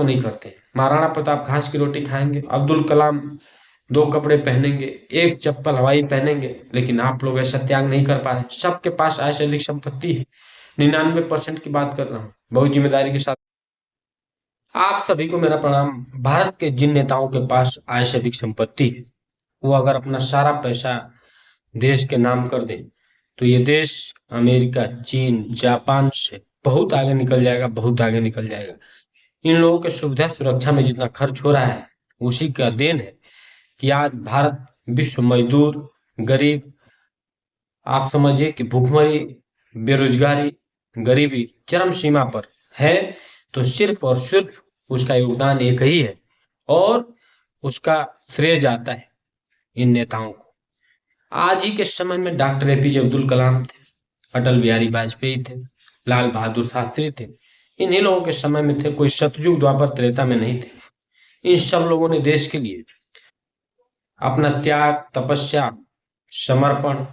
क्यों नहीं करते? महाराणा प्रताप घास की रोटी खाएंगे, अब्दुल कलाम दो कपड़े पहनेंगे, एक चप्पल हवाई पहनेंगे, लेकिन आप लोग ऐसा त्याग नहीं कर पा रहे। सबके पास आय से अधिक संपत्ति है। 99% की बात कर रहा हूँ, बहुत जिम्मेदारी के साथ। आप सभी को मेरा प्रणाम। भारत के जिन नेताओं के पास आय से अधिक संपत्ति है, वो अगर अपना सारा पैसा देश के नाम कर दें, तो ये देश अमेरिका, चीन, जापान से बहुत आगे निकल जाएगा, बहुत आगे निकल जाएगा। इन लोगों के सुविधा सुरक्षा में जितना खर्च हो रहा है, उसी का देन है कि आज भारत विश्व मजदूर, गरीब, आप समझिए कि भूखमरी, बेरोजगारी, गरीबी चरम सीमा पर है। तो सिर्फ और सिर्फ उसका योगदान एक ही है, और उसका श्रेय जाता है इन नेताओं को। आज ही के समय में डॉक्टर एपीजे अब्दुल कलाम थे, अटल बिहारी वाजपेयी थे, लाल बहादुर शास्त्री थे। इन्हीं लोगों के समय में थे, कोई सतयुग द्वापर त्रेता में नहीं थे। इन सब लोगों ने देश के लिए अपना त्याग, तपस्या, समर्पण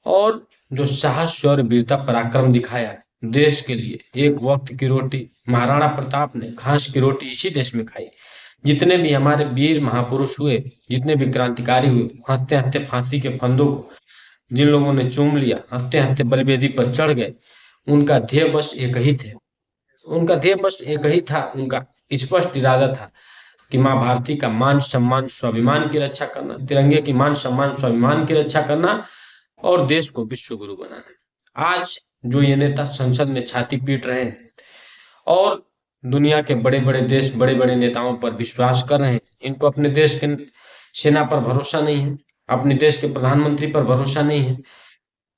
और जो साहस और वीरता पराक्रम दिखाया देश के लिए। एक वक्त की रोटी महाराणा प्रताप ने घास की रोटी इसी देश में खाई। जितने भी हमारे वीर महापुरुष हुए, जितने भी क्रांतिकारी हुए, हंसते हंसते फांसी के फंदों को जिन लोगों ने चूम लिया, हंसते हंसते बलिवेदी पर चढ़ गए, उनका ध्येय बस एक ही थे। उनका ध्येय बस एक ही था, उनका स्पष्ट इरादा था कि माँ भारती का मान सम्मान स्वाभिमान की रक्षा करना, तिरंगे की मान सम्मान स्वाभिमान की रक्षा करना, और देश को विश्व गुरु बनाना। आज जो ये नेता संसद में छाती पीट रहे हैं और दुनिया के बड़े बड़े देश बड़े बड़े नेताओं पर विश्वास कर रहे हैं, इनको अपने देश के सेना पर भरोसा नहीं है, अपने देश के प्रधानमंत्री पर भरोसा नहीं है।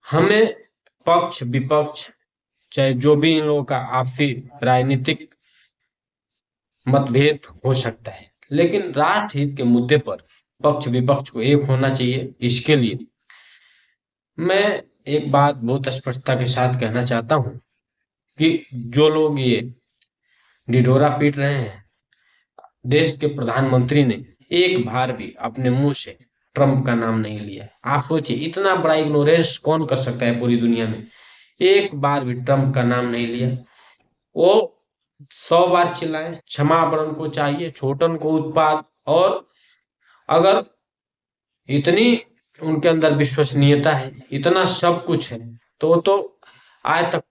हमें पक्ष विपक्ष, चाहे जो भी इन लोगों का आपसी राजनीतिक मतभेद हो सकता है, लेकिन राष्ट्र हित के मुद्दे पर पक्ष विपक्ष को एक होना चाहिए। इसके लिए मैं एक बात बहुत स्पष्टता के साथ कहना चाहता हूं कि जो लोग ये ढिढोरा पीट रहे हैं, देश के प्रधानमंत्री ने एक बार भी अपने मुंह से ट्रंप का नाम नहीं लिया। आप सोचिए, इतना बड़ा इग्नोरेंस कौन कर सकता है पूरी दुनिया में? एक बार भी ट्रंप का नाम नहीं लिया। वो 100 बार चिल्लाए, क्षमा बड़न को चाहिए, छोटन को उत्पाद। और अगर इतनी उनके अंदर विश्वसनीयता है, इतना सब कुछ है, तो वो तो आज तक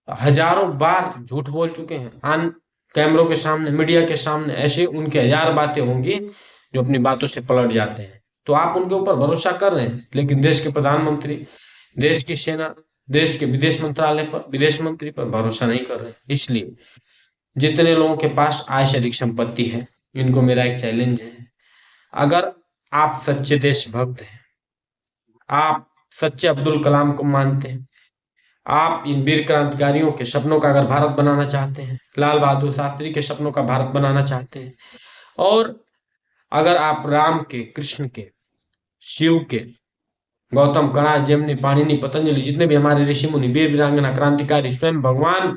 हजारों बार झूठ बोल चुके हैं आन कैमरों के सामने, मीडिया के सामने। ऐसे उनके हजार बातें होंगी जो अपनी बातों से पलट जाते हैं। तो आप उनके ऊपर भरोसा कर रहे हैं, लेकिन देश के प्रधानमंत्री, देश की सेना, देश के विदेश मंत्रालय पर, विदेश मंत्री पर भरोसा नहीं कर रहे। इसलिए जितने लोगों के पास आय से अधिक संपत्ति है, इनको मेरा एक चैलेंज है। अगर आप सच्चे देशभक्त हैं, आप सच्चे अब्दुल कलाम को मानते हैं, आप इन वीर क्रांतिकारियों के सपनों का अगर भारत बनाना चाहते हैं, लाल बहादुर शास्त्री के सपनों का भारत बनाना चाहते हैं, और अगर आप राम के, कृष्ण के, शिव के, गौतम, कणाद, जमनी, पाणिनि, पतंजलि, जितने भी हमारे ऋषि मुनि, वीर वीरांगना, क्रांतिकारी, स्वयं भगवान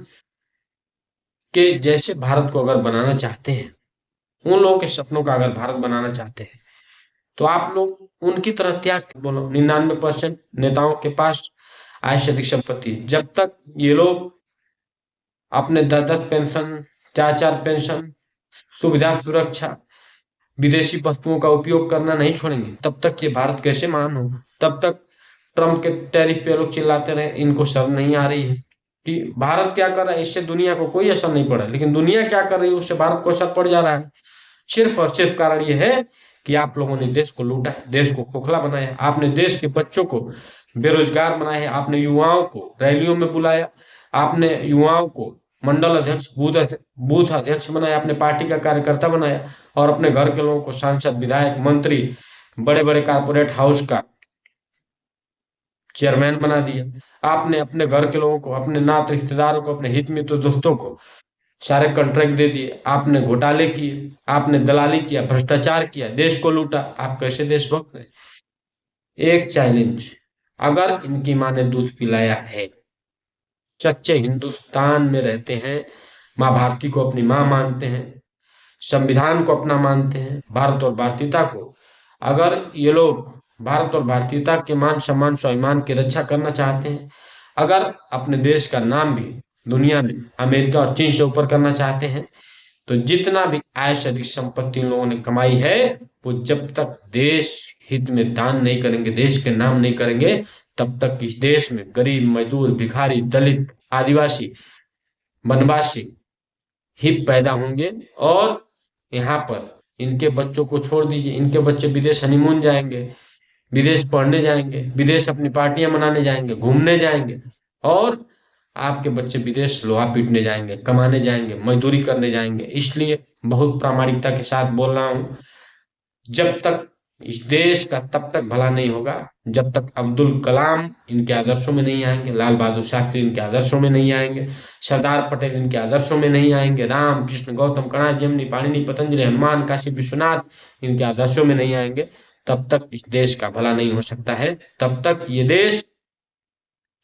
के जैसे भारत को अगर बनाना चाहते हैं, उन लोगों के सपनों का अगर भारत बनाना चाहते हैं, तो आप लोग उनकी तरह त्याग बोलो। 99% नेताओं के पास आय से अधिक संपत्ति। जब तक ये लोग अपने 10-10 पेंशन, 4-4 पेंशन, सुविधा सुरक्षा, विदेशी वस्तुओं का उपयोग करना नहीं छोड़ेंगे, तब तक ये भारत कैसे महान होगा? तब तक ट्रंप के टैरिफ पे लोग चिल्लाते रहे, इनको शर्म नहीं आ रही है कि भारत क्या कर रहा है, इससे दुनिया को कोई असर नहीं पड़ा, लेकिन दुनिया क्या कर रही है उससे भारत को असर पड़ जा रहा है। सिर्फ और सिर्फ कारण ये है कि आप लोगों ने देश को लूटा है, देश को खोखला बनाया है, आपने देश के बच्चों को बेरोजगार बनाया है, आपने युवाओं को रैलियों में बुलाया, आपने युवाओं को मंडल अध्यक्ष, बूथ अध्यक्ष बनाया, अपने पार्टी का कार्यकर्ता बनाया, और अपने घर के लोगों को सांसद, विधायक, मंत्री, बड़े बड़े कारपोरेट हाउस का चेयरमैन बना दिया। आपने अपने घर के लोगों को, अपने नात रिश्तेदारों को, अपने हित मित्र दोस्तों को सारे कॉन्ट्रैक्ट दे दिए। आपने घोटाले किए, आपने दलाली किया, भ्रष्टाचार किया, देश को लूटा। आप कैसे देशभक्त हैं? एक चैलेंज, अगर इनकी माँ ने दूध पिलाया है, सच्चे हिंदुस्तान में रहते हैं, माँ भारती को अपनी माँ मानते हैं, संविधान को अपना मानते हैं, भारत और भारतीयता को, अगर ये लोग भारत और भारतीयता के मान सम्मान स्वाभिमान की रक्षा करना चाहते हैं, अगर अपने देश का नाम भी दुनिया में अमेरिका और चीन से ऊपर करना चाहते हैं, तो जितना भी आय से अधिक संपत्ति उन लोगों ने कमाई है, वो जब तक देश हित में दान नहीं करेंगे, देश के नाम नहीं करेंगे, तब तक इस देश में गरीब, मजदूर, भिखारी, दलित, आदिवासी, वनवासी ही पैदा होंगे। और यहाँ पर इनके बच्चों को छोड़ दीजिए, इनके बच्चे विदेश हनीमून जाएंगे, विदेश पढ़ने जाएंगे, विदेश अपनी पार्टियां मनाने जाएंगे, घूमने जाएंगे, और आपके बच्चे विदेश लोहा पीटने जाएंगे, कमाने जाएंगे, मजदूरी करने जाएंगे। इसलिए बहुत प्रामाणिकता के साथ बोल रहा हूँ, जब तक इस देश का तब तक भला नहीं होगा जब तक अब्दुल कलाम इनके आदर्शों में नहीं आएंगे, लाल बहादुर शास्त्री इनके आदर्शों में नहीं आएंगे, सरदार पटेल इनके आदर्शों में नहीं आएंगे, राम कृष्ण गौतम कणाद जमनी पाणिनि पतंजलि हनुमान काशी विश्वनाथ इनके आदर्शों में नहीं आएंगे, तब तक इस देश का भला नहीं हो सकता है। तब तक ये देश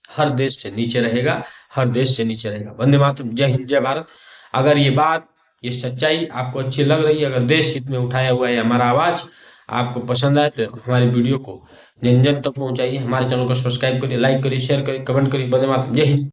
हर देश से नीचे रहेगा, हर देश से नीचे रहेगा। वंदे मातरम, जय हिंद, जय भारत। अगर ये बात, ये सच्चाई आपको अच्छी लग रही है, अगर देश हित में उठाया हुआ है हमारा आवाज आपको पसंद आए, तो हमारे वीडियो को जन जन तक पहुंचाइए, हमारे चैनल को सब्सक्राइब करिए, लाइक करिए, शेयर करिए, कमेंट करिए। वंदे मातरम, जय हिंद।